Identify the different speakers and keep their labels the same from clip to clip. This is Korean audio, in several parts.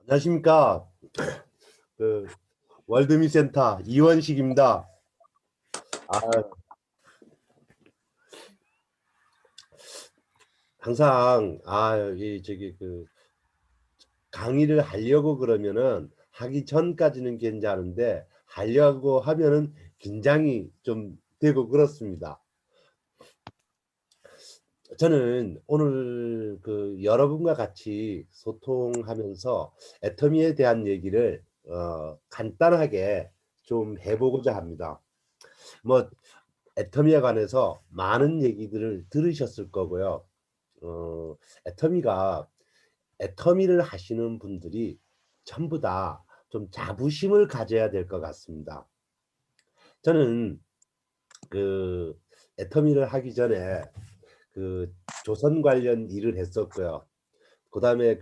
Speaker 1: 안녕하십니까. 그 월드미센터 이원식입니다. 아, 항상 이 저기 강의를 하려고 그러면은 하기 전까지는 괜찮은데 하려고 하면은 긴장이 좀 되고 그렇습니다. 저는 오늘 여러분과 같이 소통하면서 애터미에 대한 얘기를 간단하게 좀 해보고자 합니다. 뭐 애터미에 관해서 많은 얘기들을 들으셨을 거고요. 어, 애터미가 애터미를 하시는 분들이 전부 다 좀 자부심을 가져야 될 것 같습니다. 저는 그 애터미를 하기 전에 조선 관련 일을 했었고요. 그다음에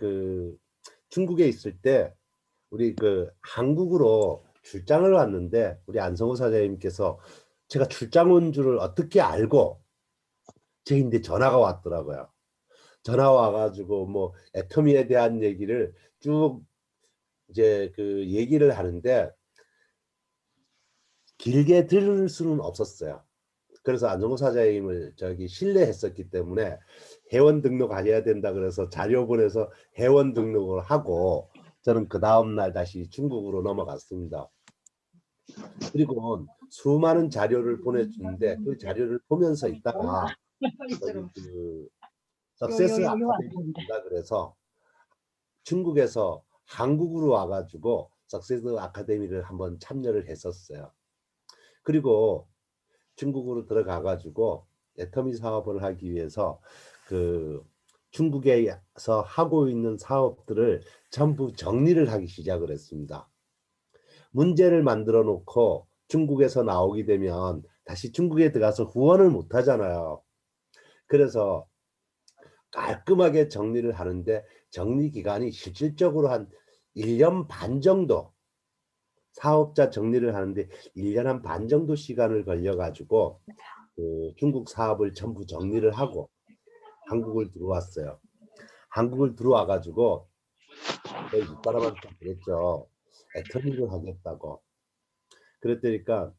Speaker 1: 중국에 있을 때 우리 한국으로 출장을 왔는데 우리 안성호 사장님께서 제가 출장 온 줄을 어떻게 알고 제인데 전화가 왔더라고요. 전화 와가지고 뭐 애터미에 대한 얘기를 쭉 이제 얘기를 하는데 길게 들을 수는 없었어요. 그래서 안정호 사장님을 저기 신뢰했었기 때문에 회원 등록하셔야 된다 그래서 자료 보내서 회원 등록을 하고 저는 그 다음 날 다시 중국으로 넘어갔습니다. 그리고 수많은 자료를 보내주는데 그 자료를 보면서 있다가 여기 석세스 아카데미인가 그래서 중국에서 한국으로 와가지고 석세스 아카데미를 한번 참여를 했었어요. 그리고 중국으로 들어가가지고 애터미 사업을 하기 위해서 중국에서 하고 있는 사업들을 전부 정리를 하기 시작을 했습니다. 문제를 만들어 놓고 중국에서 나오게 되면 다시 중국에 들어가서 후원을 못 하잖아요. 그래서 깔끔하게 정리를 하는데 정리 기간이 실질적으로 한 1년 반 정도 사업자 정리를 하는데 1년 한 반 정도 시간을 걸려 가지고 중국 사업을 전부 정리를 하고 한국을 들어왔어요. 한국을 들어와 가지고 저희 집사람한테 그랬죠. 애터미를 하겠다고. 그랬더니까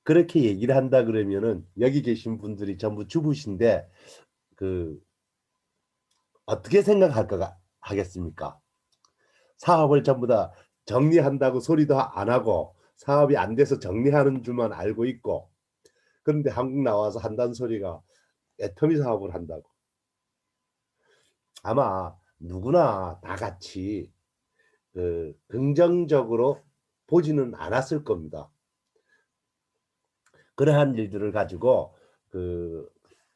Speaker 1: 그렇게 얘기를 한다 그러면은 여기 계신 분들이 전부 주부신데 그 어떻게 하겠습니까? 사업을 전부 다 정리한다고 소리도 안 하고 사업이 안 돼서 정리하는 줄만 알고 있고 그런데 한국 나와서 한다는 소리가 애터미 사업을 한다고. 아마 누구나 다 같이 긍정적으로 보지는 않았을 겁니다. 그러한 일들을 가지고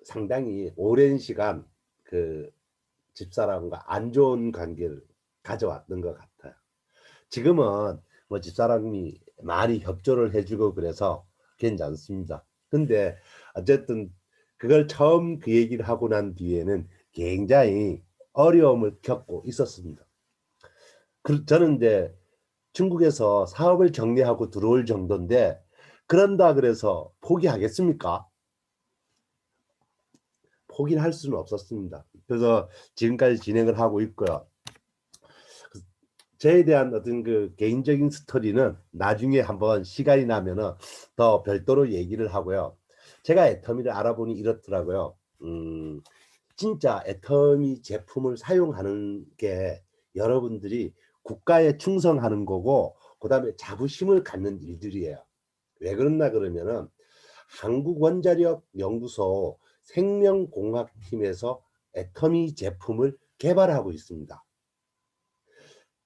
Speaker 1: 상당히 오랜 시간 집사람과 안 좋은 관계를 가져왔던 것 같아요. 지금은 뭐 집사람이 많이 협조를 해주고 그래서 괜찮습니다. 근데 어쨌든 그걸 처음 그 얘기를 하고 난 뒤에는 굉장히 어려움을 겪고 있었습니다. 저는 이제 중국에서 사업을 정리하고 들어올 정도인데 그런다 그래서 포기하겠습니까? 포기를 할 수는 없었습니다. 그래서 지금까지 진행을 하고 있고요. 저에 대한 어떤 개인적인 스토리는 나중에 한번 시간이 나면은 더 별도로 얘기를 하고요. 제가 애터미를 알아보니 이렇더라고요. 진짜 애터미 제품을 사용하는 게 여러분들이 국가에 충성하는 거고 그다음에 자부심을 갖는 일들이에요. 왜 그러나 그러면은 한국원자력 연구소 생명공학팀에서 애터미 제품을 개발하고 있습니다.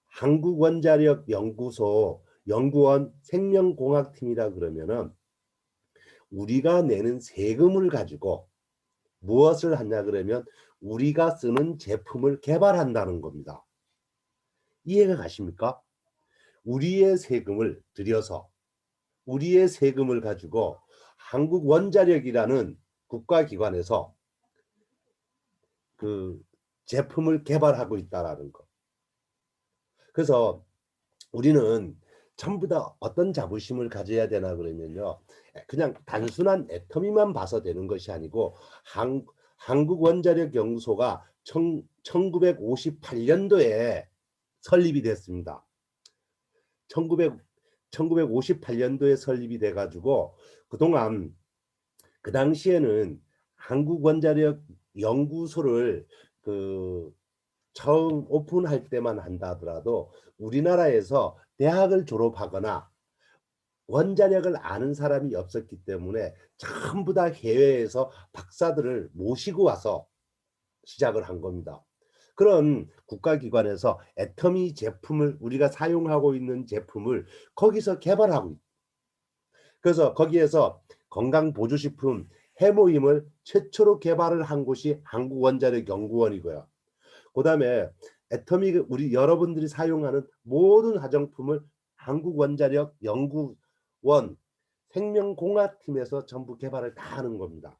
Speaker 1: 한국원자력 연구소 연구원 생명공학팀이라 그러면은 우리가 내는 세금을 가지고 무엇을 하냐 그러면 우리가 쓰는 제품을 개발한다는 겁니다. 이해가 가십니까? 우리의 세금을 들여서 우리의 세금을 가지고 한국원자력이라는 국가기관에서 제품을 개발하고 있다라는 거. 그래서 우리는 전부 다 어떤 자부심을 가져야 되나 그러면요. 그냥 단순한 애터미만 봐서 되는 것이 아니고 한국원자력연구소가 1958년도에 설립이 됐습니다. 1958년도에 설립이 돼 가지고 그동안 그 당시에는 한국원자력 연구소를 처음 오픈할 때만 한다 하더라도 우리나라에서 대학을 졸업하거나 원자력을 아는 사람이 없었기 때문에 전부 다 해외에서 박사들을 모시고 와서 시작을 한 겁니다. 그런 국가기관에서 애터미 제품을 우리가 사용하고 있는 제품을 거기서 개발하고 있 그래서 거기에서 건강보조식품 해모임을 최초로 개발을 한 곳이 한국원자력연구원이고요. 그다음에 애터미 우리 여러분들이 사용하는 모든 화장품을 한국원자력연구원 생명공학팀에서 전부 개발을 다 하는 겁니다.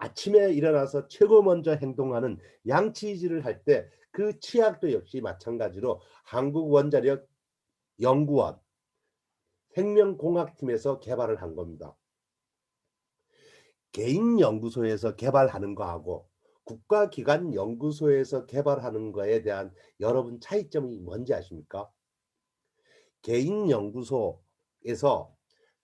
Speaker 1: 아침에 일어나서 최고 먼저 행동하는 양치질을 할 때 그 치약도 역시 마찬가지로 한국원자력연구원 생명공학팀에서 개발을 한 겁니다. 개인 연구소에서 개발하는 거하고 국가기관 연구소에서 개발하는 거에 대한 여러분 차이점이 뭔지 아십니까? 개인 연구소에서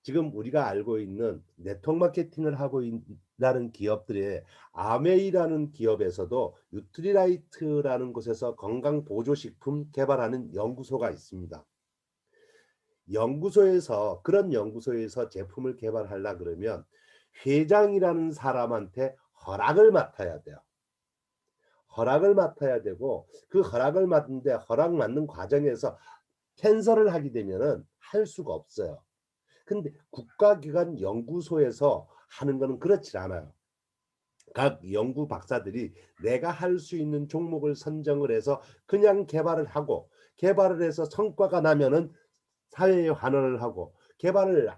Speaker 1: 지금 우리가 알고 있는 네트워크 마케팅을 하고 있는 기업들의 아메이라는 기업에서도 뉴트리라이트라는 곳에서 건강보조식품 개발하는 연구소가 있습니다. 연구소에서 그런 연구소에서 제품을 개발하려 그러면 회장이라는 사람한테 허락을 맡아야 돼요. 허락을 맡아야 되고 그 허락을 맡는데 허락 맡는 과정에서 캔슬을 하게 되면은 할 수가 없어요. 근데 국가기관 연구소에서 하는 거는 그렇지 않아요. 각 연구 박사들이 내가 할 수 있는 종목을 선정을 해서 그냥 개발을 하고 개발을 해서 성과가 나면은 사회에 환원을 하고 개발을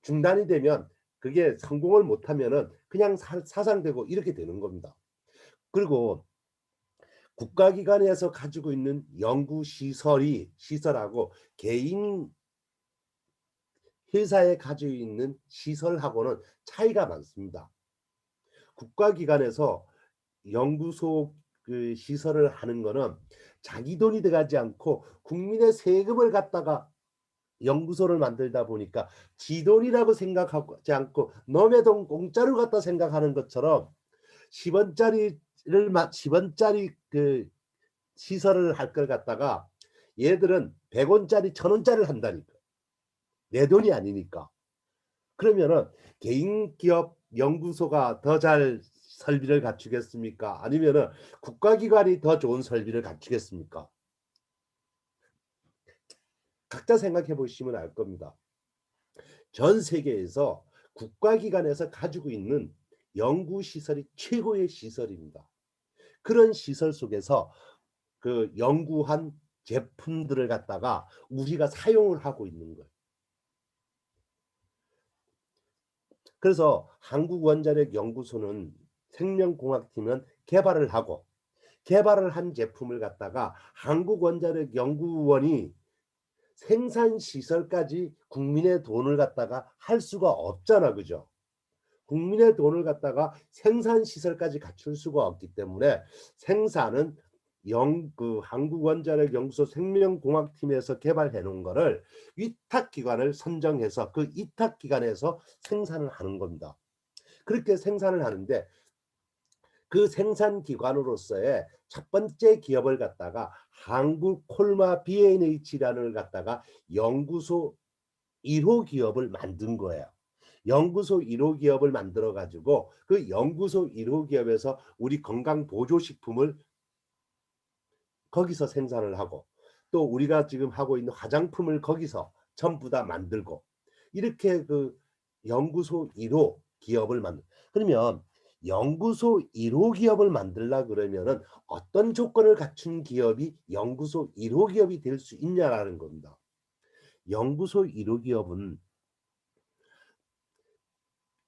Speaker 1: 중단이 되면 그게 성공을 못하면은 그냥 사상되고 이렇게 되는 겁니다. 그리고 국가기관에서 가지고 있는 연구 시설하고 개인 회사에 가지고 있는 시설하고는 차이가 많습니다. 국가기관에서 연구소 시설을 하는 거는 자기 돈이 들어가지 않고 국민의 세금을 갖다가 연구소를 만들다 보니까 지 돈이라고 생각하지 않고 남의 돈 공짜로 갖다 생각하는 것처럼 10원짜리 시설을 할 걸 갖다가 얘들은 100원짜리 1000원짜리를 한다니까. 내 돈이 아니니까. 그러면은 개인 기업 연구소가 더 잘 설비를 갖추겠습니까? 아니면은 국가기관이 더 좋은 설비를 갖추겠습니까? 각자 생각해 보시면 알 겁니다. 전 세계에서 국가기관에서 가지고 있는 연구시설이 최고의 시설입니다. 그런 시설 속에서 그 연구한 제품들을 갖다가 우리가 사용을 하고 있는 거예요. 그래서 한국원자력연구소는 생명공학팀은 개발을 하고 개발을 한 제품을 갖다가 한국원자력연구원이 생산시설까지 국민의 돈을 갖다가 할 수가 없잖아. 그죠? 국민의 돈을 갖다가 생산시설까지 갖출 수가 없기 때문에 생산은 한국원자력연구소 생명공학팀에서 개발해 놓은 거를 위탁기관을 선정해서 그 위탁기관에서 생산을 하는 겁니다. 그렇게 생산을 하는데 그 생산기관으로서의 첫 번째 기업을 갖다가 한국콜마 BNH라는 걸 갖다가 연구소 1호 기업을 만든 거예요. 연구소 1호 기업을 만들어 가지고 그 연구소 1호 기업에서 우리 건강보조식품을 거기서 생산을 하고 또 우리가 지금 하고 있는 화장품을 거기서 전부 다 만들고 이렇게 그 연구소 1호 기업을 그러면 연구소 1호 기업을 만들려 그러면은 어떤 조건을 갖춘 기업이 연구소 1호 기업이 될 수 있냐라는 겁니다. 연구소 1호 기업은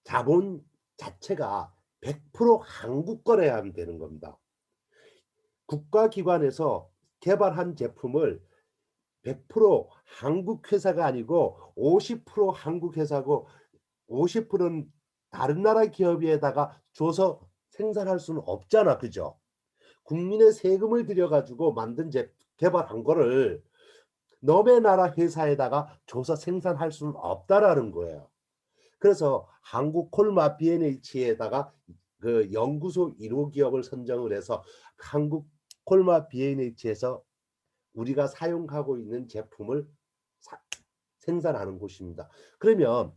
Speaker 1: 자본 자체가 100% 한국 거래야 되는 겁니다. 국가기관에서 개발한 제품을 100% 한국 회사가 아니고 50% 한국 회사고 50%는 다른 나라 기업에다가 줘서 생산할 수는 없잖아. 그죠? 국민의 세금을 들여 가지고 만든 개발한 거를 너네 나라 회사에다가 줘서 생산할 수는 없다라는 거예요. 그래서 한국 콜마 B&H에다가 그 연구소 1호 기업을 선정을 해서 한국 콜마 B&H에서 우리가 사용하고 있는 제품을 생산하는 곳입니다. 그러면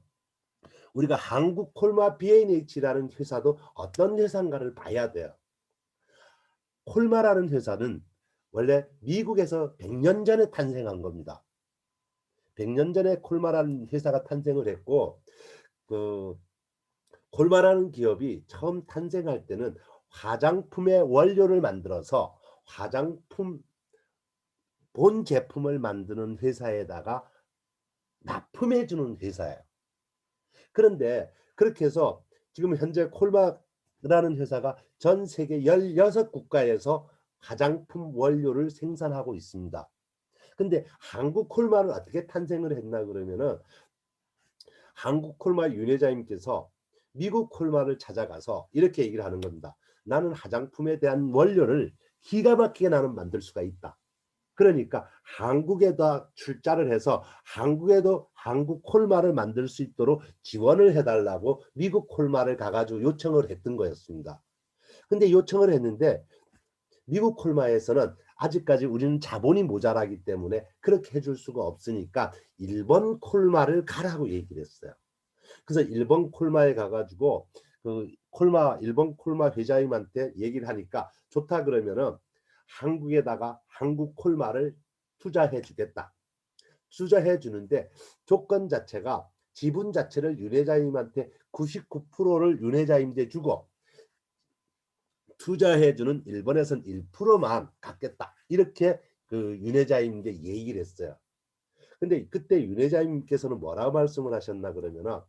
Speaker 1: 우리가 한국 콜마 B&H라는 회사도 어떤 회사인가를 봐야 돼요. 콜마라는 회사는 원래 미국에서 100년 전에 탄생한 겁니다. 100년 전에 콜마라는 회사가 탄생을 했고, 그 콜마라는 기업이 처음 탄생할 때는 화장품의 원료를 만들어서 화장품 본 제품을 만드는 회사에다가 납품해 주는 회사예요. 그런데 그렇게 해서 지금 현재 콜마라는 회사가 전 세계 16국가에서 화장품 원료를 생산하고 있습니다. 근데 한국 콜마는 어떻게 탄생을 했나 그러면은, 한국 콜마 윤회장님께서 미국 콜마를 찾아가서 이렇게 얘기를 하는 겁니다. 나는 화장품에 대한 원료를 기가 막히게 나는 만들 수가 있다. 그러니까 한국에다 출자를 해서 한국에도 한국 콜마를 만들 수 있도록 지원을 해달라고 미국 콜마를 가가지고 요청을 했던 거였습니다. 근데 요청을 했는데 미국 콜마에서는 아직까지 우리는 자본이 모자라기 때문에 그렇게 해줄 수가 없으니까 일본 콜마를 가라고 얘기를 했어요. 그래서 일본 콜마에 가가지고 그 콜마 일본 콜마 회장님한테 얘기를 하니까 좋다 그러면은 한국에다가 한국 콜마를 투자해 주겠다. 투자해 주는데 조건 자체가 지분 자체를 윤 회장님한테 99%를 윤 회장님한테 주고 투자해 주는 일본에선 1%만 갖겠다. 이렇게 그 윤 회장님께 얘기를 했어요. 근데 그때 윤 회장님께서는 뭐라고 말씀을 하셨나 그러면은,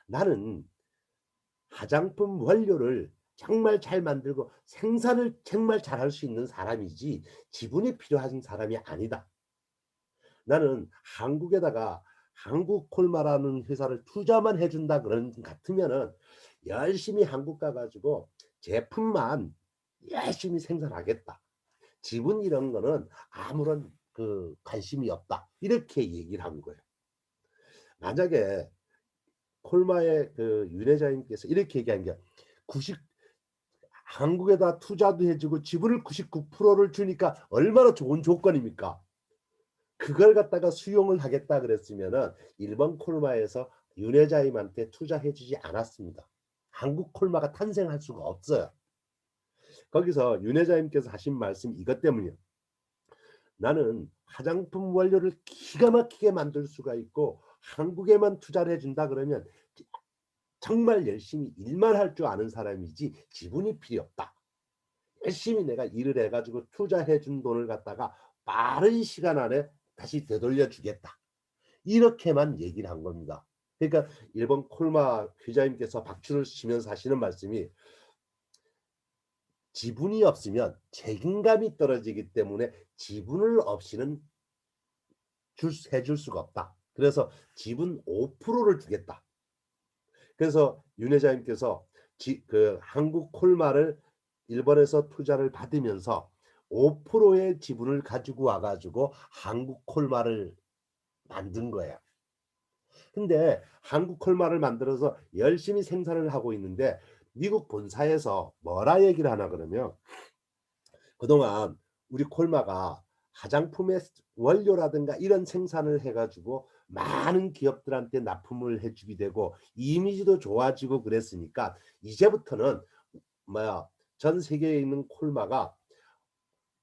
Speaker 1: 나는 화장품 원료를 정말 잘 만들고 생산을 정말 잘할 수 있는 사람이지 지분이 필요한 사람이 아니다. 나는 한국에다가 한국 콜마라는 회사를 투자만 해준다 그런 같으면은 열심히 한국 가가지고 제품만 열심히 생산하겠다. 지분 이런 거는 아무런 그 관심이 없다. 이렇게 얘기를 한 거예요. 만약에 콜마의 그 윤회장님께서 이렇게 얘기한 게 90, 한국에다 투자도 해주고 지분을 99%를 주니까 얼마나 좋은 조건입니까? 그걸 갖다가 수용을 하겠다 그랬으면은 일본 콜마에서 윤 회장님한테 투자해주지 않았습니다. 한국 콜마가 탄생할 수가 없어요. 거기서 윤 회장님께서 하신 말씀 이것 때문이요. 나는 화장품 원료를 기가 막히게 만들 수가 있고 한국에만 투자를 해준다 그러면 정말 열심히 일만 할 줄 아는 사람이지 지분이 필요 없다. 열심히 내가 일을 해가지고 투자해 준 돈을 갖다가 빠른 시간 안에 다시 되돌려 주겠다. 이렇게만 얘기를 한 겁니다. 그러니까 일본 콜마 회장님께서 박수를 치면서 하시는 말씀이, 지분이 없으면 책임감이 떨어지기 때문에 지분을 없이는 해줄 수가 없다. 그래서 지분 5%를 주겠다. 그래서 윤 회장님께서 그 한국 콜마를 일본에서 투자를 받으면서 5%의 지분을 가지고 와가지고 한국 콜마를 만든 거예요. 근데 한국 콜마를 만들어서 열심히 생산을 하고 있는데 미국 본사에서 뭐라 얘기를 하나 그러면, 그동안 우리 콜마가 화장품의 원료라든가 이런 생산을 해가지고 많은 기업들한테 납품을 해주게 되고 이미지도 좋아지고 그랬으니까 이제부터는 뭐야 전 세계에 있는 콜마가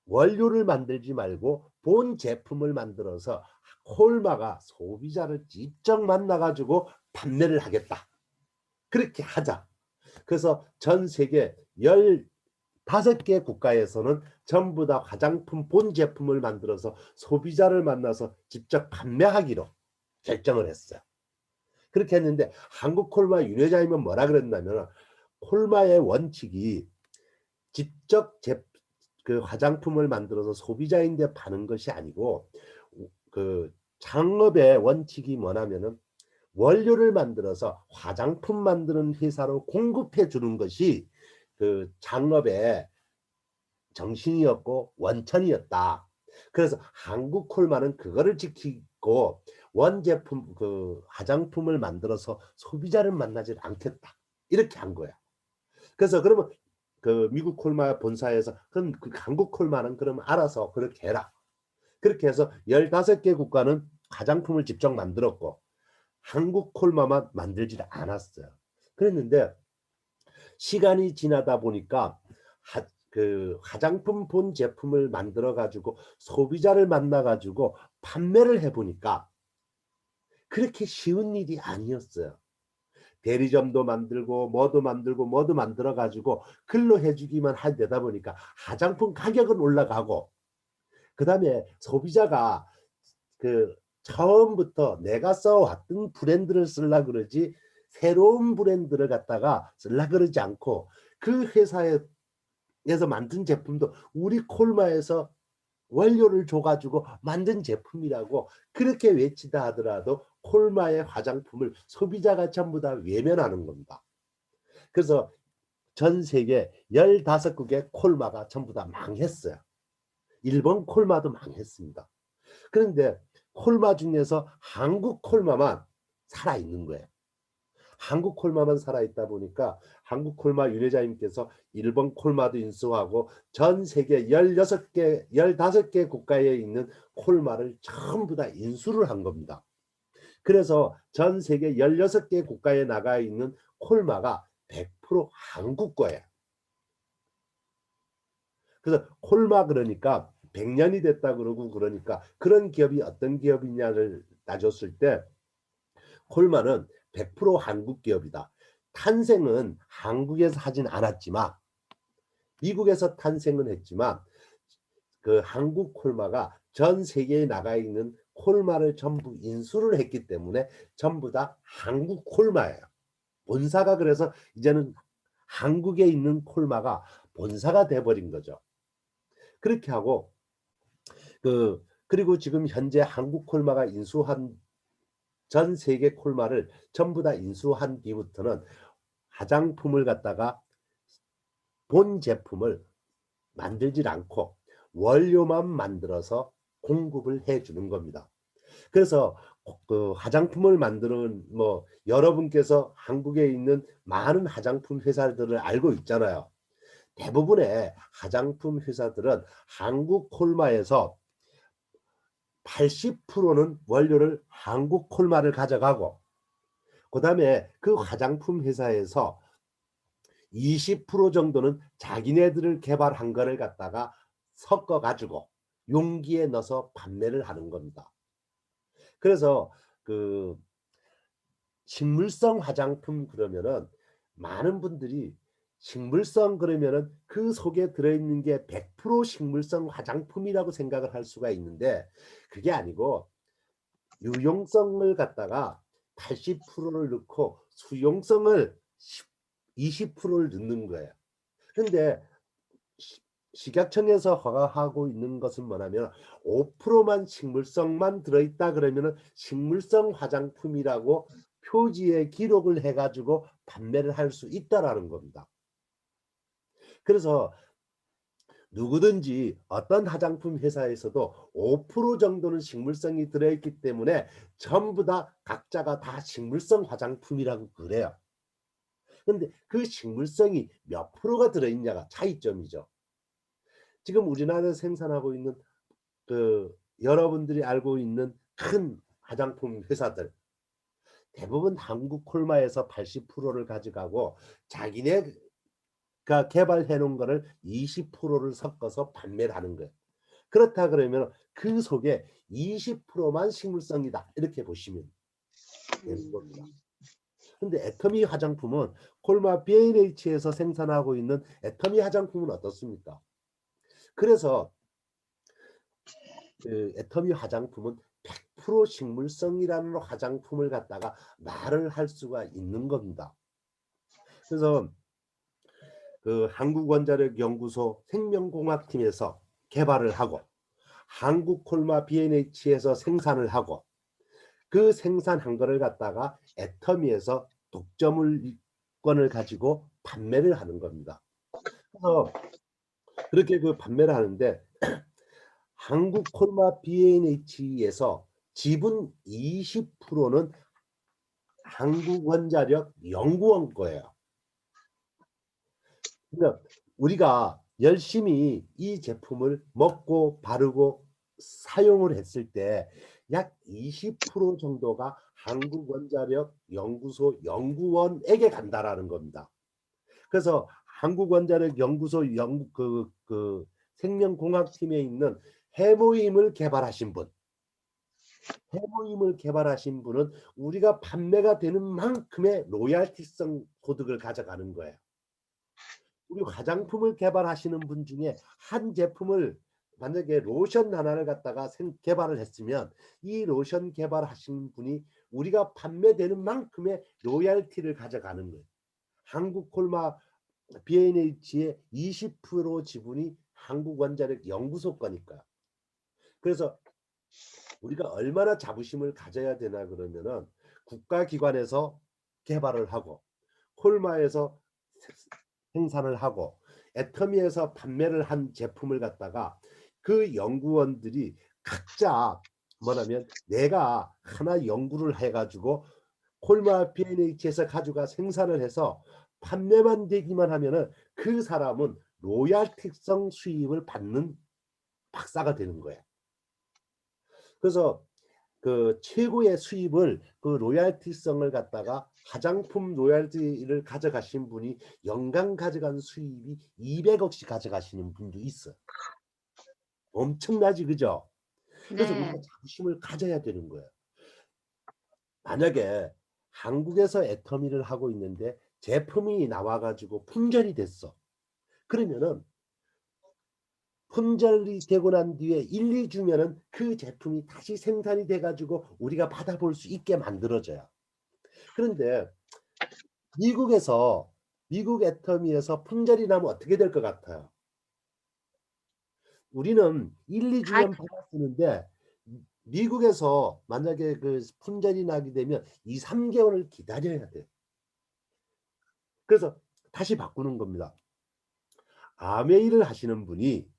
Speaker 1: 원료를 만들지 말고 본 제품을 만들어서 콜마가 소비자를 직접 만나가지고 판매를 하겠다. 그렇게 하자. 그래서 전 세계 15개 국가에서는 전부 다 화장품 본 제품을 만들어서 소비자를 만나서 직접 판매하기로 결정을 했어요. 그렇게 했는데 한국 콜마 윤 회장님은 뭐라 그랬냐면, 콜마의 원칙이 직접 그 화장품을 만들어서 소비자인데 파는 것이 아니고, 그 창업의 원칙이 뭐냐면은 원료를 만들어서 화장품 만드는 회사로 공급해 주는 것이 그 창업의 정신이었고 원천이었다. 그래서 한국 콜마는 그거를 지키고 원제품 그 화장품을 만들어서 소비자를 만나지 않겠다. 이렇게 한 거야. 그래서 그러면 그 미국 콜마 본사에서 그럼 그 한국 콜마는 그럼 알아서 그렇게 해라. 그렇게 해서 15개 국가는 화장품을 직접 만들었고 한국 콜마만 만들지 않았어요. 그랬는데 시간이 지나다 보니까 그 화장품 본 제품을 만들어 가지고 소비자를 만나 가지고 판매를 해 보니까 그렇게 쉬운 일이 아니었어요. 대리점도 만들고 뭐도 만들고 뭐도 만들어 가지고 글로 해 주기만 되다 보니까 화장품 가격은 올라가고 그다음에 소비자가 그 처음부터 내가 써 왔던 브랜드를 쓰려 그러지 새로운 브랜드를 갖다가 쓰려 그러지 않고 그 회사에서 만든 제품도 우리 콜마에서 원료를 줘 가지고 만든 제품이라고 그렇게 외치다 하더라도 콜마의 화장품을 소비자가 전부 다 외면하는 겁니다. 그래서 전 세계 15국의 콜마가 전부 다 망했어요. 일본 콜마도 망했습니다. 그런데 콜마 중에서 한국 콜마만 살아있는 거예요. 한국 콜마만 살아있다 보니까 한국 콜마 윤회장님께서 일본 콜마도 인수하고 전 세계 16개, 15개 국가에 있는 콜마를 전부 다 인수를 한 겁니다. 그래서 전 세계 16개 국가에 나가 있는 콜마가 100% 한국 거예요. 그래서 콜마 그러니까 100년이 됐다 그러고 그러니까 그런 기업이 어떤 기업이냐를 따졌을 때 콜마는 100% 한국 기업이다. 탄생은 한국에서 하진 않았지만 미국에서 탄생은 했지만 그 한국 콜마가 전 세계에 나가 있는 콜마를 전부 인수를 했기 때문에 전부 다 한국 콜마예요. 본사가 그래서 이제는 한국에 있는 콜마가 본사가 돼버린 거죠. 그렇게 하고 그리고 지금 현재 한국 콜마가 인수한 전 세계 콜마를 전부 다 인수한 뒤부터는 화장품을 갖다가 본 제품을 만들질 않고 원료만 만들어서 공급을 해 주는 겁니다. 그래서 그 화장품을 만드는 뭐 여러분께서 한국에 있는 많은 화장품 회사들을 알고 있잖아요. 대부분의 화장품 회사들은 한국 콜마에서 80%는 원료를 한국 콜마를 가져가고 그다음에 그 화장품 회사에서 20% 정도는 자기네들을 개발한 거를 갖다가 섞어 가지고 용기에 넣어서 판매를 하는 겁니다. 그래서 그 식물성 화장품 그러면은 많은 분들이 식물성 그러면은 그 속에 들어있는 게 100% 식물성 화장품이라고 생각을 할 수가 있는데 그게 아니고 유용성을 갖다가 80%를 넣고 수용성을 20%를 넣는 거예요. 근데 식약청에서 허가하고 있는 것은 뭐냐면 5%만 식물성만 들어있다 그러면은 식물성 화장품이라고 표지에 기록을 해 가지고 판매를 할 수 있다라는 겁니다. 그래서 누구든지 어떤 화장품 회사에서도 5% 정도는 식물성이 들어있기 때문에 전부 다 각자가 다 식물성 화장품이라고 그래요. 근데 그 식물성이 몇 프로가 들어있냐가 차이점이죠. 지금 우리나라에서 생산하고 있는 그 여러분들이 알고 있는 큰 화장품 회사들 대부분 한국 콜마에서 80%를 가져가고 자기네가 개발해 놓은 거를 20%를 섞어서 판매를 하는 거예요. 그렇다 그러면 그 속에 20%만 식물성이다 이렇게 보시면 되는 겁니다. 근데 애터미 화장품은 콜마 B&H에서 생산하고 있는 애터미 화장품은 어떻습니까? 그래서 그 애터미 화장품은 100% 식물성이라는 화장품을 갖다가 말을 할 수가 있는 겁니다. 그래서 그 한국원자력연구소 생명공학팀에서 개발을 하고 한국 콜마 B&H에서 생산을 하고 그 생산한 거를 갖다가 애터미에서 독점권을 가지고 판매를 하는 겁니다. 그래서 그렇게 그 판매를 하는데 한국 콜마 B&H에서 지분 20%는 한국원자력 연구원 거예요. 그러니까 우리가 열심히 이 제품을 먹고 바르고 사용을 했을 때 약 20% 정도가 한국원자력 연구소 연구원에게 간다라는 겁니다. 그래서 한국원자력 연구소 그 생명공학팀에 있는 해모임을 개발하신 분, 해모임을 개발하신 분은 우리가 판매가 되는 만큼의 로얄티성 소득을 가져가는 거예요. 우리 화장품을 개발하시는 분 중에 한 제품을 만약에 로션 하나를 갖다가 개발을 했으면 이 로션 개발하신 분이 우리가 판매되는 만큼의 로얄티를 가져가는 거예요. 한국 콜마 B&H의 20% 지분이 한국원자력 연구소 거니까. 그래서 우리가 얼마나 자부심을 가져야 되나 그러면은 국가기관에서 개발을 하고 콜마에서 생산을 하고 애터미에서 판매를 한 제품을 갖다가 그 연구원들이 각자 뭐냐면 내가 하나 연구를 해가지고 콜마 B&H에서 가져가 생산을 해서 판매만 되기만 하면은 그 사람은 로얄티성 수입을 받는 박사가 되는 거예요. 그래서 그 최고의 수입을 그 로얄티성을 갖다가 화장품 로얄티를 가져가신 분이 연간 가져간 수입이 200억씩 가져가시는 분도 있어요. 엄청나지, 그죠? 그래서
Speaker 2: 네.
Speaker 1: 우리가 자부심을 가져야 되는 거예요. 만약에 한국에서 애터미를 하고 있는데 제품이 나와가지고 품절이 됐어. 그러면은 품절이 되고 난 뒤에 1, 2주면은 그 제품이 다시 생산이 돼가지고 우리가 받아볼 수 있게 만들어져요. 그런데 미국 애터미에서 품절이 나면 어떻게 될 것 같아요? 우리는 1, 2주면 받아 쓰는데 미국에서 만약에 그 품절이 나게 되면 2, 3개월을 기다려야 돼. 그래서 다시 바꾸는 겁니다. 아메이를 하시는 분이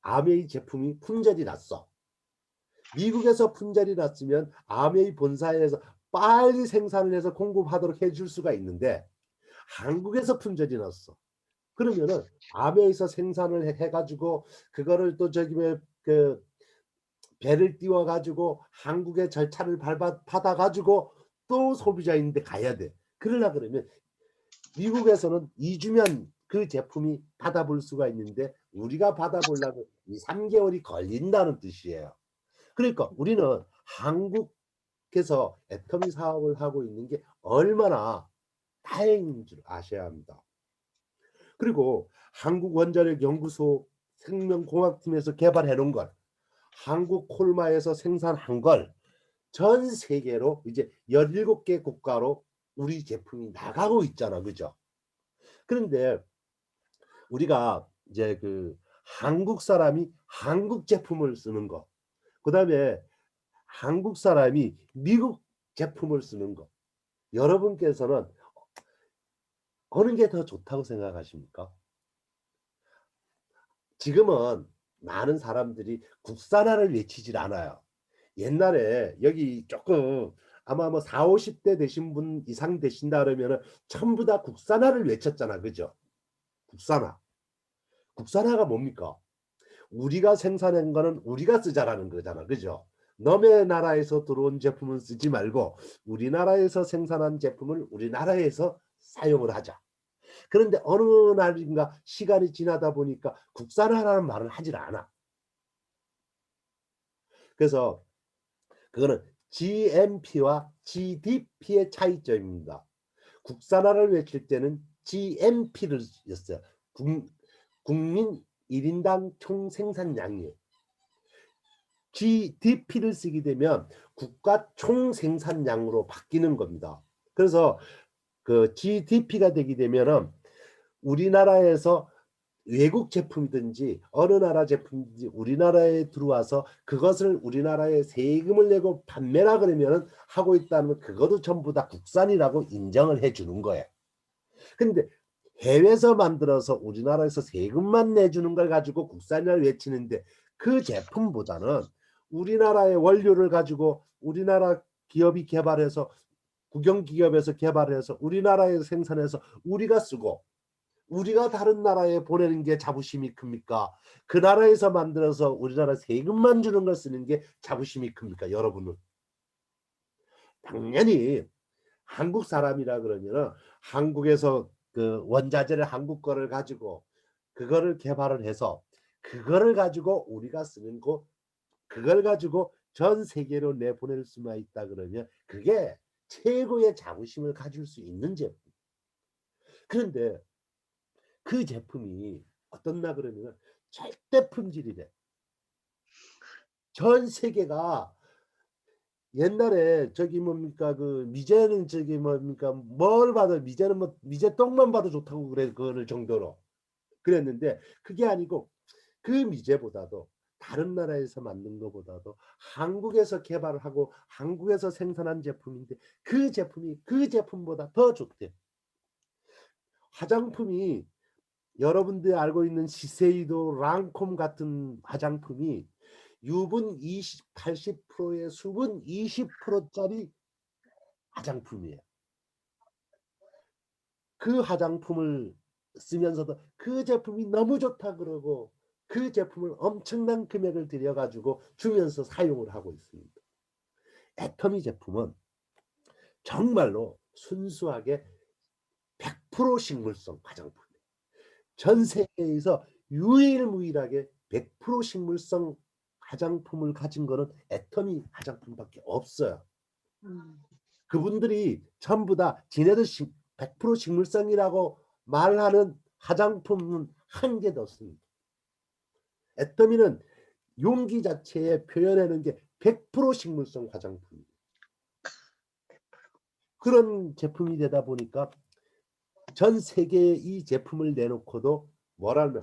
Speaker 1: 아메이 제품이 품절이 났어. 미국에서 품절이 났으면 아메이 본사에서 빨리 생산을 해서 공급하도록 해줄 수가 있는데 한국에서 품절이 났어. 그러면은 아메이에서 생산을 해가지고 그거를 또 저기 그 배를 띄워가지고 한국의 절차를 받아가지고 또 소비자인데 가야 돼. 그러려 그러면 미국에서는 2주면 그 제품이 받아볼 수가 있는데 우리가 받아보려면 2, 3개월이 걸린다는 뜻이에요. 그러니까 우리는 한국에서 애터미 사업을 하고 있는 게 얼마나 다행인 줄 아셔야 합니다. 그리고 한국원자력연구소 생명공학팀에서 개발해 놓은 걸 한국 콜마에서 생산한 걸 전 세계로 이제 17개 국가로 우리 제품이 나가고 있잖아. 그죠? 그런데 우리가 이제 그 한국 사람이 한국 제품을 쓰는 거, 그다음에 한국 사람이 미국 제품을 쓰는 거, 여러분께서는 어느 게 더 좋다고 생각하십니까? 지금은 많은 사람들이 국산화를 외치질 않아요. 옛날에 여기 조금 아마 뭐 4, 50대 되신 분 이상 되신다 그러면은 전부 다 국산화를 외쳤잖아. 그죠? 국산화. 국산화가 뭡니까? 우리가 생산한 거는 우리가 쓰자라는 거잖아. 그죠? 너네 나라에서 들어온 제품은 쓰지 말고 우리나라에서 생산한 제품을 우리나라에서 사용을 하자. 그런데 어느 날인가 시간이 지나다 보니까 국산화라는 말을 하질 않아. 그래서 그거는 GMP와 GDP의 차이점입니다. 국산화를 외칠 때는 GMP를 썼어요. 국민 1인당 총생산량이에요. GDP를 쓰게 되면 국가 총생산량으로 바뀌는 겁니다. 그래서 그 GDP가 되게 되면은 우리나라에서 외국 제품이든지 어느 나라 제품이든지 우리나라에 들어와서 그것을 우리나라에 세금을 내고 판매라 그러면 하고 있다면 그것도 전부 다 국산이라고 인정을 해주는 거예요. 근데 해외에서 만들어서 우리나라에서 세금만 내주는 걸 가지고 국산이라고 외치는데 그 제품보다는 우리나라의 원료를 가지고 우리나라 기업이 개발해서 국영기업에서 개발을 해서 우리나라에서 생산해서 우리가 쓰고 우리가 다른 나라에 보내는 게 자부심이 큽니까? 그 나라에서 만들어서 우리나라 세금만 주는 걸 쓰는 게 자부심이 큽니까? 여러분은. 당연히 한국 사람이라 그러면은 한국에서 그 원자재를 한국 거를 가지고 그거를 개발을 해서 그거를 가지고 우리가 쓰는 거 그걸 가지고 전 세계로 내보낼 수만 있다 그러면 그게 최고의 자부심을 가질 수 있는 제품. 그런데 그 제품이 어떻나 그러면은 절대 품질이래. 전 세계가 옛날에 저기 뭡니까 그 미제는 저기 뭡니까 뭘 봐도 미제는 뭐 미제 똥만 봐도 좋다고 그래 그럴 정도로 그랬는데 그게 아니고 그 미제보다도 다른 나라에서 만든 것보다도 한국에서 개발을 하고 한국에서 생산한 제품인데 그 제품이 그 제품보다 더 좋대. 화장품이 여러분들이 알고 있는 시세이도, 랑콤 같은 화장품이 유분 20, 80%에 수분 20%짜리 화장품이에요. 그 화장품을 쓰면서도 그 제품이 너무 좋다 그러고 그 제품을 엄청난 금액을 들여 가지고 주면서 사용을 하고 있습니다. 애터미 제품은 정말로 순수하게 100% 식물성 화장품이에요. 전 세계에서 유일무이하게 100% 식물성 화장품을 가진 거는 애터미 화장품밖에 없어요. 그분들이 전부 다 지네들 100% 식물성이라고 말하는 화장품은 한 개도 없습니다. 애터미는 용기 자체에 표현하는 게 100% 식물성 화장품이에요. 그런 제품이 되다 보니까 전 세계에 이 제품을 내놓고도 뭐라면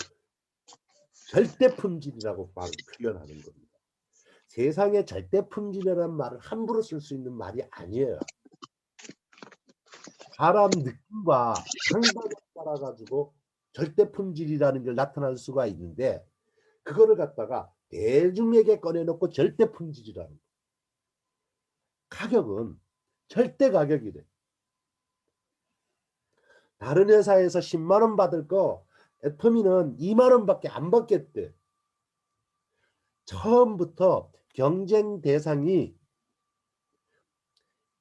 Speaker 1: 절대 품질이라고 표현하는 겁니다. 세상에 절대 품질이라는 말을 함부로 쓸 수 있는 말이 아니에요. 사람 느낌과 감각에 따라 가지고 절대 품질이라는 걸 나타날 수가 있는데 그거를 갖다가 대중에게 꺼내 놓고 절대 품질이라는 거. 가격은 절대 가격이래. 다른 회사에서 10만 원 받을 거 애터미는 2만 원밖에 안 받겠대. 처음부터 경쟁 대상이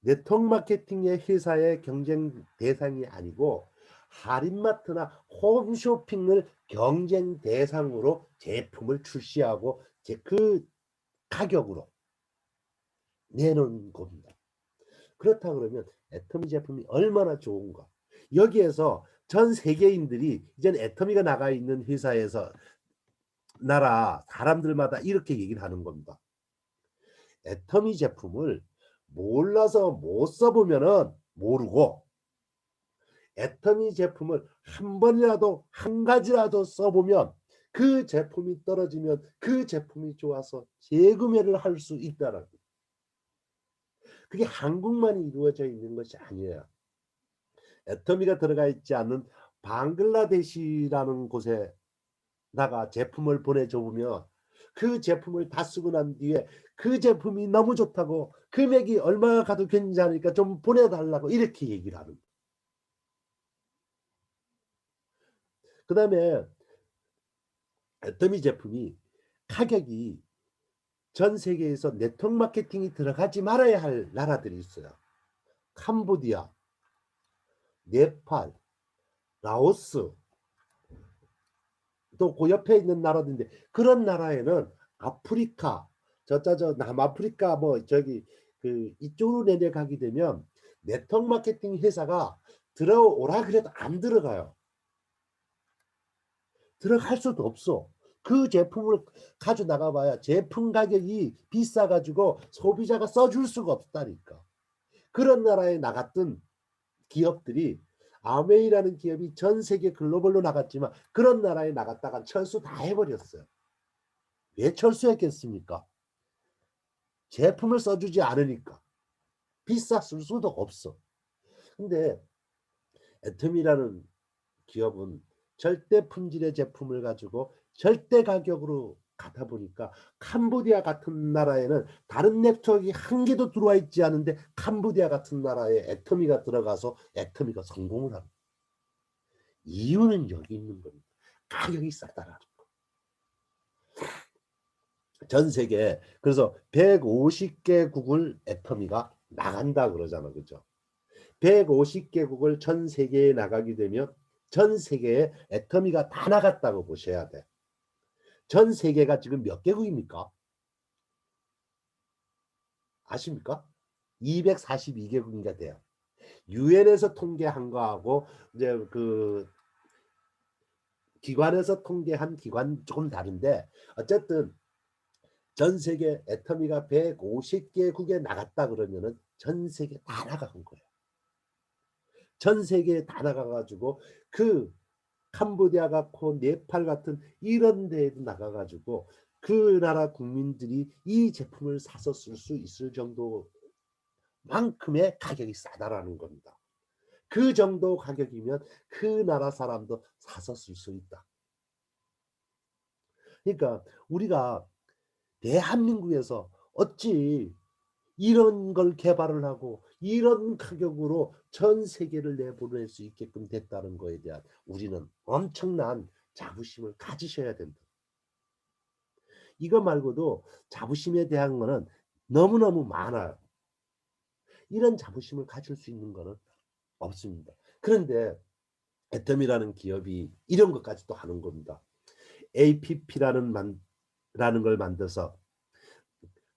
Speaker 1: 네트워크 마케팅의 회사의 경쟁 대상이 아니고 할인마트나 홈쇼핑을 경쟁 대상으로 제품을 출시하고 그 가격으로 내놓은 겁니다. 그렇다 그러면 애터미 제품이 얼마나 좋은가. 여기에서 전 세계인들이 이제는 애터미가 나가 있는 회사에서 나라 사람들마다 이렇게 얘기를 하는 겁니다. 애터미 제품을 몰라서 못 써보면은 모르고 애터미 제품을 한 번이라도 한 가지라도 써보면 그 제품이 떨어지면 그 제품이 좋아서 재구매를 할 수 있다라고. 그게 한국만이 이루어져 있는 것이 아니에요. 애터미가 들어가 있지 않는 방글라데시라는 곳에다가 제품을 보내줘 보면 그 제품을 다 쓰고 난 뒤에 그 제품이 너무 좋다고 금액이 얼마가 가도 괜찮으니까 좀 보내달라고 이렇게 얘기를 하는 거예요. 그 다음에 애터미 제품이 가격이 전 세계에서 네트워크 마케팅이 들어가지 말아야 할 나라들이 있어요. 캄보디아, 네팔, 라오스 또 그 옆에 있는 나라들인데 그런 나라에는 아프리카 저 남아프리카 뭐 저기 그 이쪽으로 내려가게 되면 네트워크 마케팅 회사가 들어오라 그래도 안 들어가요. 들어갈 수도 없어. 그 제품을 가져 나가 봐야 제품 가격이 비싸 가지고 소비자가 써줄 수가 없다니까. 그런 나라에 나갔던 기업들이 아메이라는 기업이 전 세계 글로벌로 나갔지만 그런 나라에 나갔다가 철수 다 해버렸어요. 왜 철수했겠습니까? 제품을 써주지 않으니까. 비쌌을 수도 없어. 근데 애터미라는 기업은 절대 품질의 제품을 가지고 절대 가격으로 가다 보니까 캄보디아 같은 나라에는 다른 네트워크가 한 개도 들어와 있지 않은데 캄보디아 같은 나라에 애터미가 들어가서 애터미가 성공을 합니다. 이유는 여기 있는 겁니다. 가격이 싸다라는 거. 전 세계 그래서 150개국을 애터미가 나간다 그러잖아, 그죠? 150개국을 전 세계에 나가게 되면 전 세계에 애터미가 다 나갔다고 보셔야 돼. 전 세계가 지금 몇 개국입니까? 아십니까? 242개국인가 돼요. 유엔에서 통계한 거하고 이제 그 기관에서 통계한 기관 조금 다른데 어쨌든 전 세계 애터미가 150개국에 나갔다 그러면은 전 세계 다 나간 거예요. 전 세계에 다 나가가지고 그 캄보디아 같고 네팔 같은 이런 데에도 나가가지고 그 나라 국민들이 이 제품을 사서 쓸 수 있을 정도만큼의 가격이 싸다라는 겁니다. 그 정도 가격이면 그 나라 사람도 사서 쓸 수 있다. 그러니까 우리가 대한민국에서 어찌 이런 걸 개발을 하고 이런 가격으로 전 세계를 내보낼 수 있게끔 됐다는 거에 대한 우리는 엄청난 자부심을 가지셔야 된다. 이거 말고도 자부심에 대한 거는 너무너무 많아요. 이런 자부심을 가질 수 있는 거는 없습니다. 그런데 애텀이라는 기업이 이런 것까지 또 하는 겁니다. APP라는 라는 걸 만들어서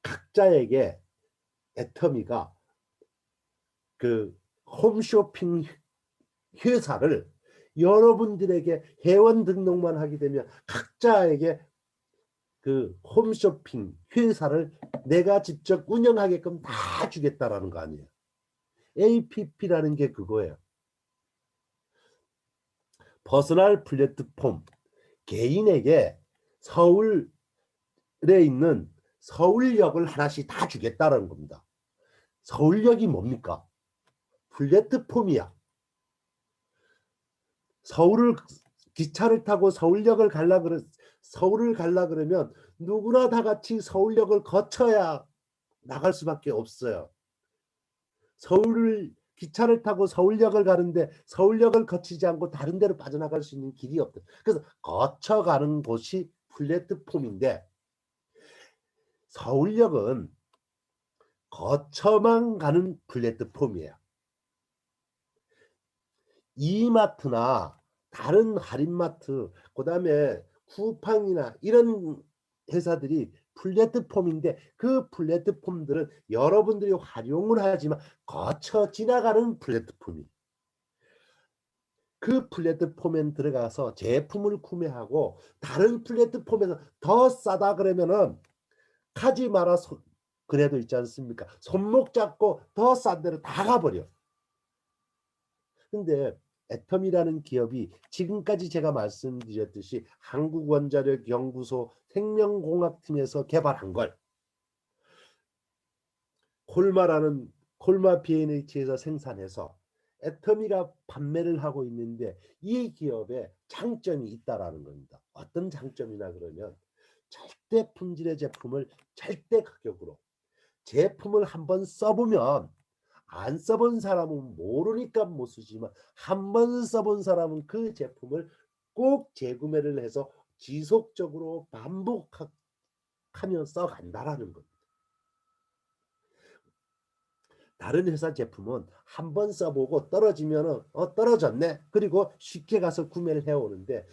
Speaker 1: 각자에게 애터미가 그 홈쇼핑 회사를 여러분들에게 회원 등록만 하게 되면 각자에게 그 홈쇼핑 회사를 내가 직접 운영하게끔 다 주겠다라는 거 아니에요. APP라는 게 그거예요. 퍼스널 플랫폼. 개인에게 서울에 있는 서울역을 하나씩 다 주겠다라는 겁니다. 서울역이 뭡니까? 플랫폼이야. 서울을 기차를 타고 서울역을 서울을 갈라 그러면 누구나 다 같이 서울역을 거쳐야 나갈 수밖에 없어요. 기차를 타고 서울역을 가는데 서울역을 거치지 않고 다른 데로 빠져나갈 수 있는 길이 없다. 그래서 거쳐가는 곳이 플랫폼인데 서울역은 거쳐만 가는 플랫폼이에요. 이마트나 다른 할인마트, 그다음에 쿠팡이나 이런 회사들이 플랫폼인데 그 플랫폼들은 여러분들이 활용을 하지만 거쳐 지나가는 플랫폼이. 그 플랫폼에 들어가서 제품을 구매하고 다른 플랫폼에서 더 싸다 그러면은 가지 마라 그래도 있지 않습니까? 손목 잡고 더 싼 데로 다 가버려. 근데 애텀이라는 기업이 지금까지 제가 말씀드렸듯이 한국원자력연구소 생명공학팀에서 개발한 걸 콜마 BNH에서 생산해서 애터미가 판매를 하고 있는데 이 기업의 장점이 있다라는 겁니다. 어떤 장점이나 그러면 절대 품질의 제품을 절대 가격으로 제품을 한번 써보면 안 써본 사람은 모르니까 못 쓰지만 한 번 써본 사람은 그 제품을 꼭 재구매를 해서 지속적으로 반복하며 써간다라는 겁니다. 다른 회사 제품은 한 번 써보고 떨어지면은 떨어졌네. 그리고 쉽게 가서 구매를 해오는데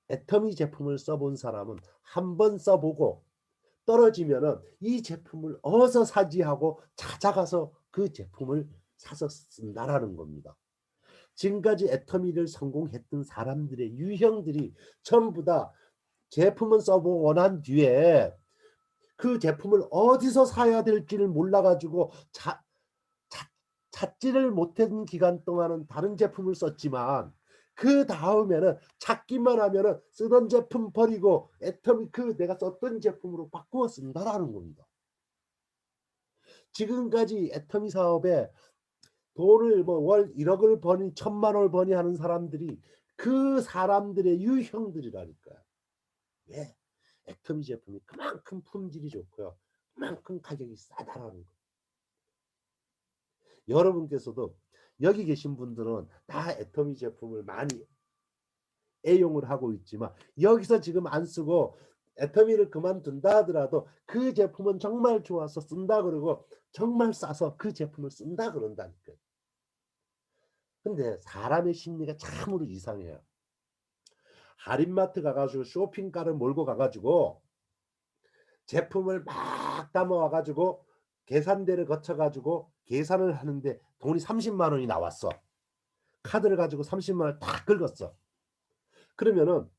Speaker 1: 애터미 제품을 써본 사람은 한 번 써보고 떨어지면은 이 제품을 어디서 사지 하고 찾아가서 그 제품을 사서 쓴다라는 겁니다. 지금까지 애터미를 성공했던 사람들의 유형들이 전부 다 제품을 써보고 원한 뒤에 그 제품을 어디서 사야 될지를 몰라가지고 찾지를 못한 기간 동안은 다른 제품을 썼지만 그 다음에는 찾기만 하면은 쓰던 제품 버리고 애터미 그 내가 썼던 제품으로 바꾸어 쓴다라는 겁니다. 지금까지 애터미 사업에 돈을 뭐 월 1억을 버니 1,000만 원을 버니 하는 사람들이 그 사람들의 유형들이라니까요. 왜? 애터미 제품이 그만큼 품질이 좋고요. 그만큼 가격이 싸다라는 거. 여러분께서도 여기 계신 분들은 다 애터미 제품을 많이 애용을 하고 있지만 여기서 지금 안 쓰고 애터미를 그만둔다 하더라도 그 제품은 정말 좋아서 쓴다 그러고 정말 싸서 그 제품을 쓴다 그런다니까요. 근데 사람의 심리가 참으로 이상해요. 할인마트 가가지고 쇼핑카를 몰고 가가지고 제품을 막 담아와 가지고 계산대를 거쳐 가지고 계산을 하는데 돈이 30만 원이 나왔어. 카드를 가지고 30만 원을 딱 긁었어. 그러면은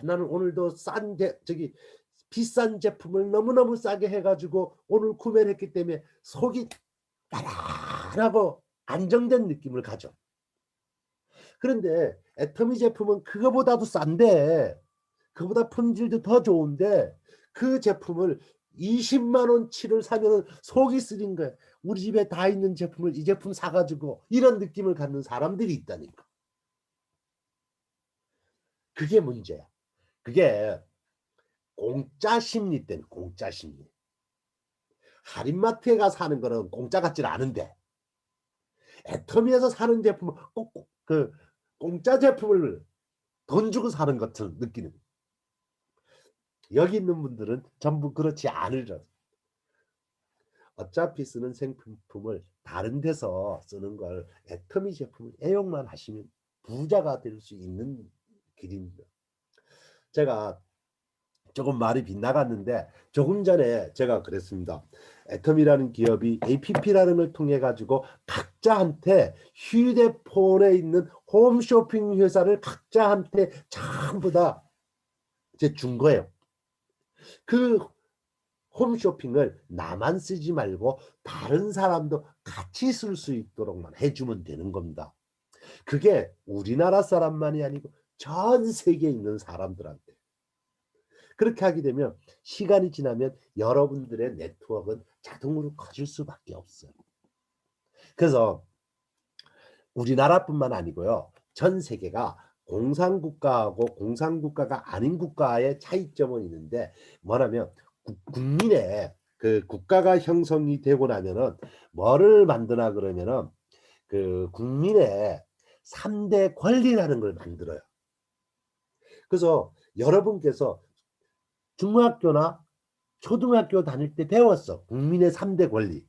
Speaker 1: 나는 오늘도 비싼 제품을 너무너무 싸게 해 가지고 오늘 구매를 했기 때문에 속이 따라하고 안정된 느낌을 가져. 그런데 애터미 제품은 그거보다도 싼데 그보다 품질도 더 좋은데 그 제품을 20만 원치를 사면은 속이 쓰린 거야. 우리 집에 다 있는 제품을 이 제품 사 가지고 이런 느낌을 갖는 사람들이 있다니까. 그게 문제야. 그게 공짜 심리 때문에 공짜 심리. 할인마트에 가서 사는 거는 공짜 같질 않은데 애터미에서 사는 제품은 꼭 그 공짜 제품을 돈 주고 사는 것처럼 느끼는 거야. 여기 있는 분들은 전부 그렇지 않으려. 어차피 쓰는 생필품을 다른 데서 쓰는 걸 애터미 제품을 애용만 하시면 부자가 될 수 있는 길입니다. 제가 조금 말이 빗나갔는데 조금 전에 제가 그랬습니다. 애텀이라는 기업이 APP라는 걸 통해 가지고 각자한테 휴대폰에 있는 홈쇼핑 회사를 각자한테 전부 다 이제 준 거예요. 그 홈쇼핑을 나만 쓰지 말고 다른 사람도 같이 쓸 수 있도록만 해주면 되는 겁니다. 그게 우리나라 사람만이 아니고 전 세계에 있는 사람들한테. 그렇게 하게 되면 시간이 지나면 여러분들의 네트워크는 자동으로 커질 수밖에 없어요. 그래서 우리나라뿐만 아니고요. 전 세계가 공산국가하고 공산국가가 아닌 국가의 차이점은 있는데 뭐냐면 국민의 그 국가가 형성이 되고 나면은 뭐를 만드나 그러면은 그 국민의 3대 권리라는 걸 만들어요. 그래서 여러분께서 중학교나 초등학교 다닐 때 배웠어. 국민의 3대 권리.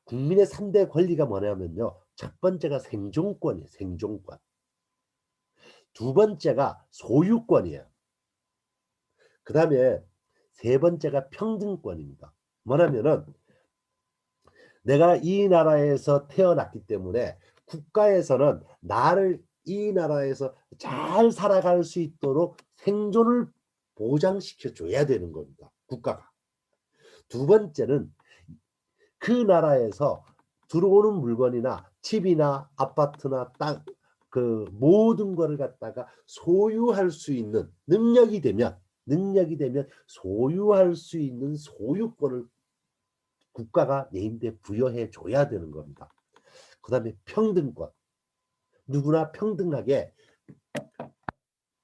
Speaker 1: 국민의 3대 권리가 뭐냐면요. 첫 번째가 생존권이에요. 생존권. 두 번째가 소유권이에요. 그 다음에 세 번째가 평등권입니다. 뭐냐면은 내가 이 나라에서 태어났기 때문에 국가에서는 나를 이 나라에서 잘 살아갈 수 있도록 생존을 보장시켜 줘야 되는 겁니다. 국가가. 두 번째는 그 나라에서 들어오는 물건이나 집이나 아파트나 땅, 그 모든 거를 갖다가 소유할 수 있는 능력이 되면 소유할 수 있는 소유권을 국가가 내인데 부여해 줘야 되는 겁니다. 그 다음에 평등권. 누구나 평등하게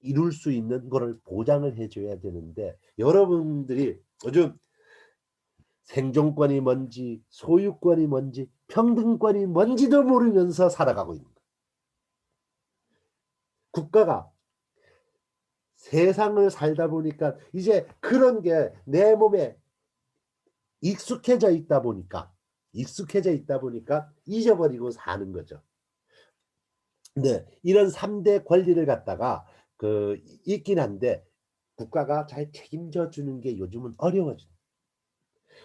Speaker 1: 이룰 수 있는 거를 보장을 해줘야 되는데 여러분들이 요즘 생존권이 뭔지 소유권이 뭔지 평등권이 뭔지도 모르면서 살아가고 있는 거예요. 국가가 세상을 살다 보니까 이제 그런 게 내 몸에 익숙해져 있다 보니까 잊어버리고 사는 거죠. 근데 이런 3대 권리를 갖다가 그 있긴 한데 국가가 잘 책임져 주는 게 요즘은 어려워져.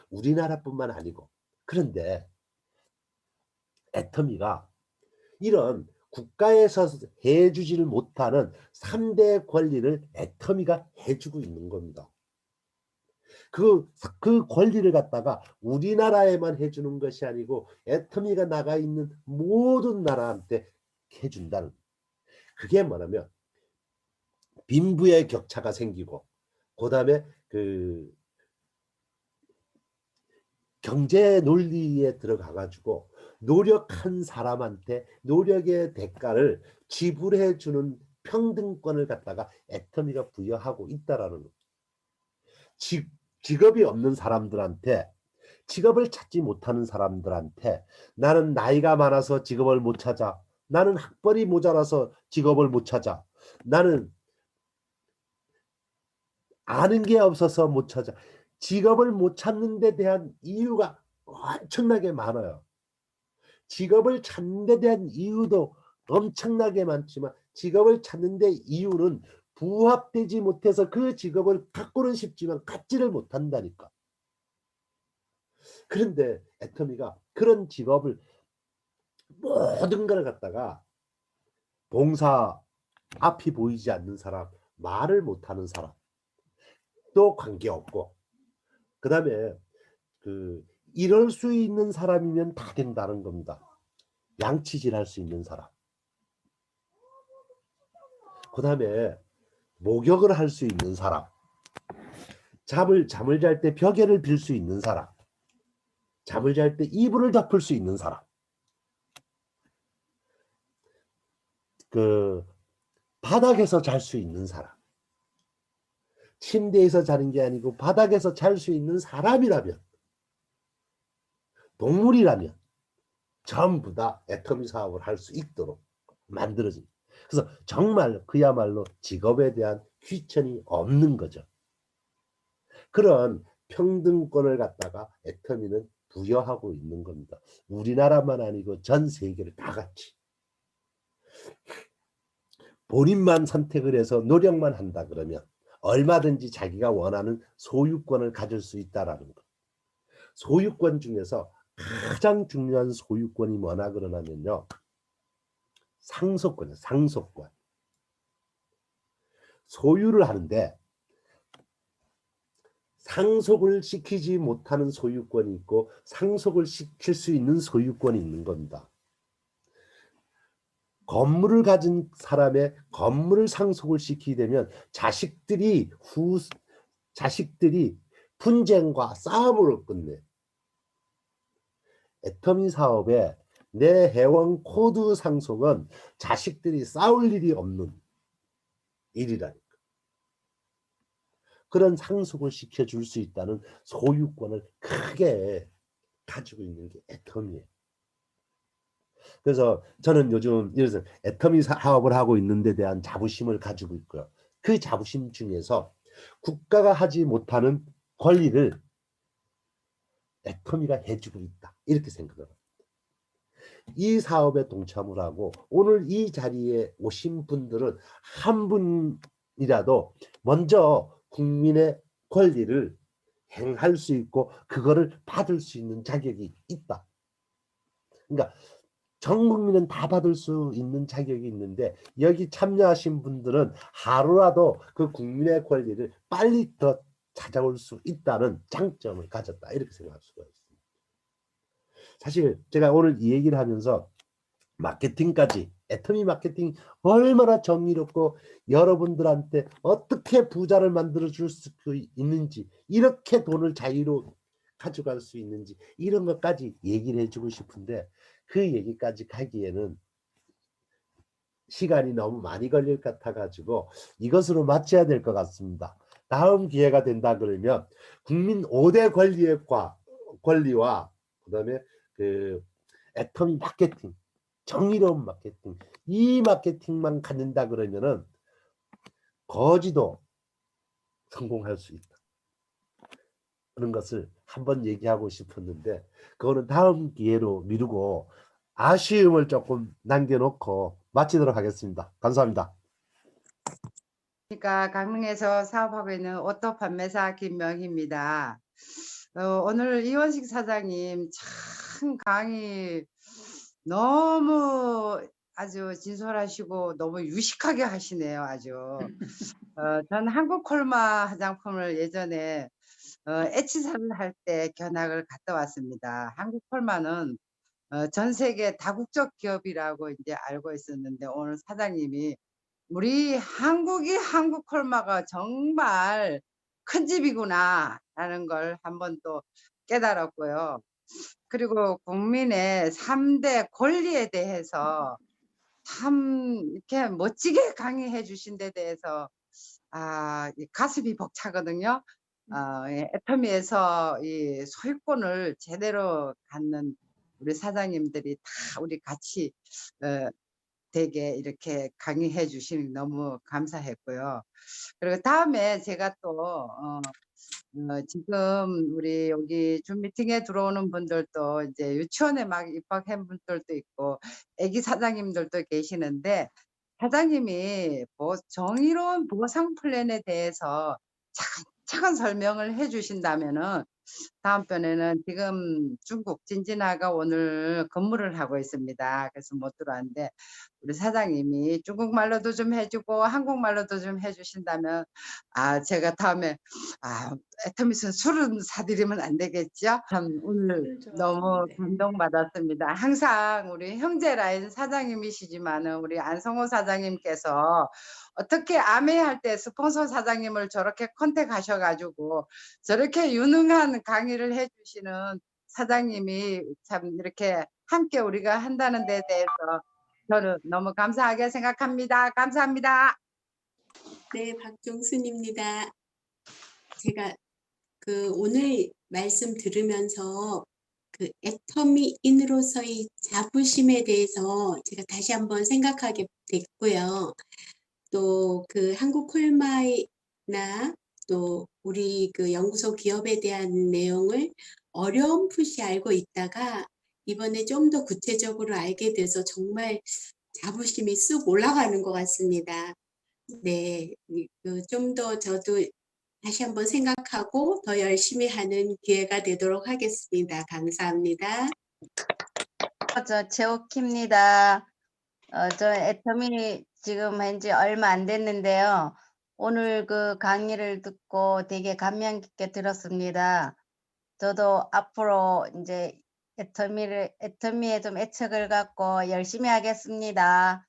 Speaker 1: 우리나라뿐만 아니고. 그런데 애터미가 이런 국가에서 해주지를 못하는 3대 권리를 애터미가 해주고 있는 겁니다. 그 권리를 갖다가 우리나라에만 해주는 것이 아니고 애터미가 나가 있는 모든 나라한테 해준다는. 그게 뭐냐면 빈부의 격차가 생기고 그다음에 그 경제 논리에 들어가 가지고 노력한 사람한테 노력의 대가를 지불해 주는 평등권을 갖다가 애터미가 부여하고 있다라는 거. 직업이 없는 사람들한테, 직업을 찾지 못하는 사람들한테 나는 나이가 많아서 직업을 못 찾아. 나는 학벌이 모자라서 직업을 못 찾아. 나는 아는 게 없어서 못 찾아. 직업을 못 찾는 데 대한 이유가 엄청나게 많아요. 직업을 찾는 데 대한 이유도 엄청나게 많지만 직업을 찾는 데 이유는 부합되지 못해서 그 직업을 갖고는 싶지만 갖지를 못한다니까. 그런데 애터미가 그런 직업을 모든 걸 갖다가 봉사, 앞이 보이지 않는 사람, 말을 못하는 사람 또 관계없고, 그다음에 이럴 수 있는 사람이면 다 된다는 겁니다. 양치질할 수 있는 사람, 그다음에 목욕을 할 수 있는 사람, 잠을 잘 때 벽에를 빌 수 있는 사람, 잠을 잘 때 이불을 덮을 수 있는 사람, 바닥에서 잘 수 있는 사람, 침대에서 자는 게 아니고 바닥에서 잘 수 있는 사람이라면, 동물이라면 전부 다 애터미 사업을 할 수 있도록 만들어진. 그래서 정말 그야말로 직업에 대한 귀천이 없는 거죠. 그런 평등권을 갖다가 애터미는 부여하고 있는 겁니다. 우리나라만 아니고 전 세계를 다 같이. 본인만 선택을 해서 노력만 한다 그러면 얼마든지 자기가 원하는 소유권을 가질 수 있다라는 것. 소유권 중에서 가장 중요한 소유권이 뭐나 그러냐면요, 상속권이에요. 상속권. 소유를 하는데 상속을 시키지 못하는 소유권이 있고 상속을 시킬 수 있는 소유권이 있는 겁니다. 건물을 가진 사람의 건물을 상속을 시키게 되면 자식들이 분쟁과 싸움으로 끝내. 애터미 사업에 내 회원 코드 상속은 자식들이 싸울 일이 없는 일이라니까. 그런 상속을 시켜줄 수 있다는 소유권을 크게 가지고 있는 게 애터미예요. 그래서 저는 요즘 이래서 애터미 사업을 하고 있는 데 대한 자부심을 가지고 있고요. 그 자부심 중에서 국가가 하지 못하는 권리를 애터미가 해주고 있다, 이렇게 생각을 합니다. 이 사업에 동참을 하고 오늘 이 자리에 오신 분들은 한 분이라도 먼저 국민의 권리를 행할 수 있고 그거를 받을 수 있는 자격이 있다. 그러니까 전 국민은 다 받을 수 있는 자격이 있는데 여기 참여하신 분들은 하루라도 그 국민의 권리를 빨리 더 찾아올 수 있다는 장점을 가졌다, 이렇게 생각할 수가 있습니다. 사실 제가 오늘 이 얘기를 하면서 마케팅까지, 애터미 마케팅 얼마나 정의롭고 여러분들한테 어떻게 부자를 만들어 줄 수 있는지, 이렇게 돈을 자유로 가져갈 수 있는지, 이런 것까지 얘기를 해주고 싶은데 그 얘기까지 가기에는 시간이 너무 많이 걸릴 것 같아 가지고 이것으로 마쳐야 될 것 같습니다. 다음 기회가 된다 그러면 국민 5대 권리와 그다음에 애터미 마케팅, 정의로운 마케팅, 이 마케팅만 갖는다 그러면은 거지도 성공할 수 있다, 그런 것을 한번 얘기하고 싶었는데 그거는 다음 기회로 미루고 아쉬움을 조금 남겨놓고 마치도록 하겠습니다. 감사합니다.
Speaker 2: 그러니까 강릉에서 사업하고 있는 오토 판매사 김명희입니다. 오늘 이원식 사장님 참 강의 너무 아주 진솔하시고 너무 유식하게 하시네요. 아주. 전 한국콜마 화장품을 예전에 에치사를 할 때 견학을 갔다 왔습니다. 한국콜마는 전 세계 다국적 기업이라고 이제 알고 있었는데 오늘 사장님이 우리 한국이 한국콜마가 정말 큰 집이구나 라는 걸 한번 또 깨달았고요. 그리고 국민의 3대 권리에 대해서 참 이렇게 멋지게 강의해 주신 데 대해서 이 가슴이 벅차거든요. 예, 애터미에서 이 소유권을 제대로 갖는 우리 사장님들이 다 우리 같이 되게 이렇게 강의해 주시니 너무 감사했고요. 그리고 다음에 제가 또 지금 우리 여기 줌 미팅에 들어오는 분들도 이제 유치원에 막 입학한 분들도 있고 애기 사장님들도 계시는데, 사장님이 정의로운 보상 플랜에 대해서 차근차근 설명을 해 주신다면은 다음번에는, 지금 중국 진진아가 오늘 근무를 하고 있습니다. 그래서 못 들어왔는데 우리 사장님이 중국말로도 좀 해주고 한국말로도 좀 해주신다면 제가 다음에 애터미슨 술은 사드리면 안 되겠죠? 참 오늘
Speaker 3: 술
Speaker 2: 너무
Speaker 3: 좋아하는데.
Speaker 2: 감동받았습니다. 항상 우리 형제 라인 사장님이시지만은 우리 안성호 사장님께서 어떻게 아메할 때 스폰서 사장님을 저렇게 컨택하셔가지고 저렇게 유능한 강의를 해주시는 사장님이 참 이렇게 함께 우리가 한다는 데 대해서 저는 너무 감사하게 생각합니다. 감사합니다.
Speaker 3: 네, 박종순입니다. 제가 오늘 말씀 들으면서 애터미인으로서의 자부심에 대해서 제가 다시 한번 생각하게 됐고요. 또 한국 콜마이나 또 우리 연구소 기업에 대한 내용을 어렴풋이 알고 있다가 이번에 좀 더 구체적으로 알게 돼서 정말 자부심이 쑥 올라가는 것 같습니다. 네, 좀 더 저도 다시 한번 생각하고 더 열심히 하는 기회가 되도록 하겠습니다. 감사합니다.
Speaker 4: 저 제오키입니다. 저 애터미 지금 한지 얼마 안 됐는데요. 오늘 강의를 듣고 되게 감명 깊게 들었습니다. 저도 앞으로 이제 애터미에 좀 애착을 갖고 열심히 하겠습니다.